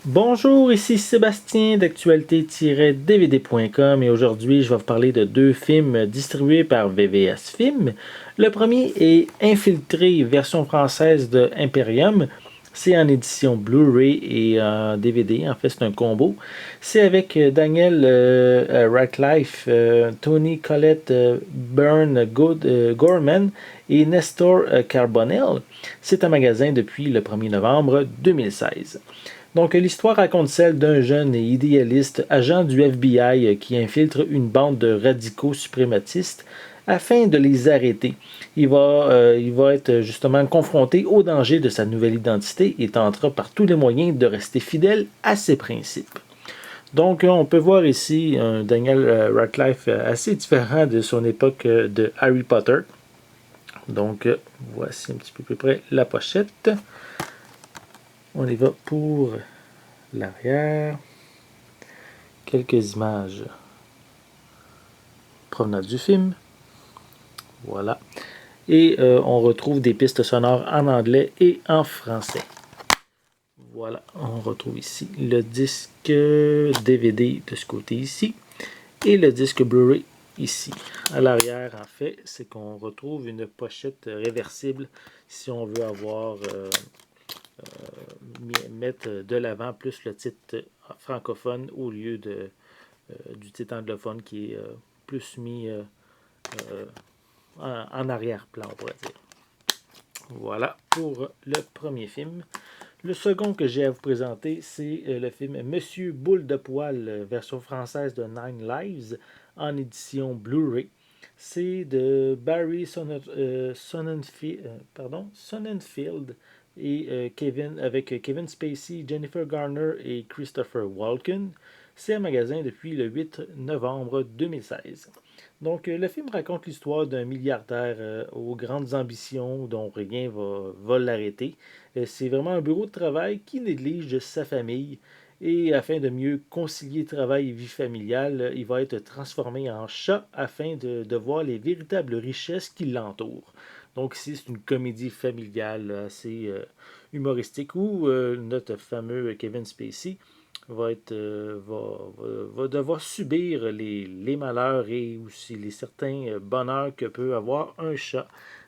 Bonjour, ici Sébastien d'actualité-dvd.com et aujourd'hui je vais vous parler de deux films distribués par VVS Films. Le premier est Infiltré, version française de Imperium. C'est en édition Blu-ray et en DVD, en fait c'est un combo. C'est avec Daniel Radcliffe, Tony Collette Byrne Gorman et Nestor Carbonell. C'est un magasin depuis le 1er novembre 2016. Donc, l'histoire raconte celle d'un jeune et idéaliste agent du FBI qui infiltre une bande de radicaux suprématistes afin de les arrêter. Il va être justement confronté au danger de sa nouvelle identité et tentera par tous les moyens de rester fidèle à ses principes. Donc, on peut voir ici un Daniel Radcliffe assez différent de son époque de Harry Potter. Donc, voici un petit peu plus près la pochette. On y va pour l'arrière. Quelques images provenant du film. Voilà. Et on retrouve des pistes sonores en anglais et en français. Voilà, on retrouve ici le disque DVD de ce côté ici et le disque Blu-ray ici. À l'arrière, en fait, c'est qu'on retrouve une pochette réversible si on veut mettre de l'avant plus le titre francophone au lieu du titre anglophone qui est plus mis en arrière-plan, on pourrait dire. Voilà pour le premier film. Le second que j'ai à vous présenter, c'est le film Monsieur Boule de Poil, version française de Nine Lives, en édition Blu-ray. C'est de Barry Sonnenfield et avec Kevin Spacey, Jennifer Garner et Christopher Walken. C'est un magasin depuis le 8 novembre 2016. Donc, le film raconte l'histoire d'un milliardaire aux grandes ambitions dont rien va l'arrêter. C'est vraiment un bureau de travail qui néglige sa famille et afin de mieux concilier travail et vie familiale, il va être transformé en chat afin de voir les véritables richesses qui l'entourent. Donc ici, c'est une comédie familiale assez humoristique où notre fameux Kevin Spacey va devoir subir les malheurs et aussi les certains bonheurs que peut avoir un chat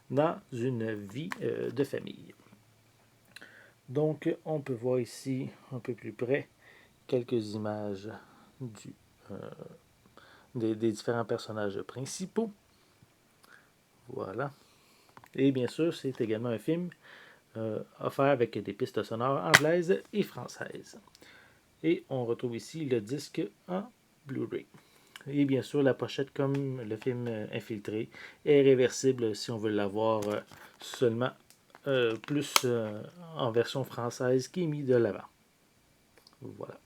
dans une vie de famille. Donc, on peut voir ici un peu plus près quelques images du, euh, des différents personnages principaux. Voilà. Et bien sûr, c'est également un film offert avec des pistes sonores anglaises et françaises. Et on retrouve ici le disque en Blu-ray. Et bien sûr, la pochette, comme le film Infiltré, est réversible si on veut l'avoir seulement plus en version française qui est mis de l'avant. Voilà.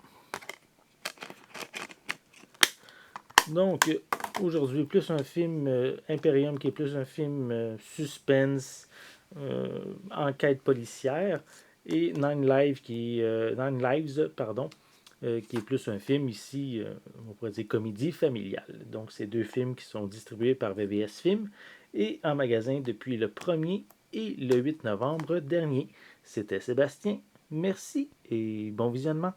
Donc, aujourd'hui, plus un film Imperium qui est plus un film suspense, enquête policière, et Nine Lives, pardon, qui est plus un film ici, on pourrait dire comédie familiale. Donc, c'est deux films qui sont distribués par VVS Films et en magasin depuis le 1er et le 8 novembre dernier. C'était Sébastien. Merci et bon visionnement.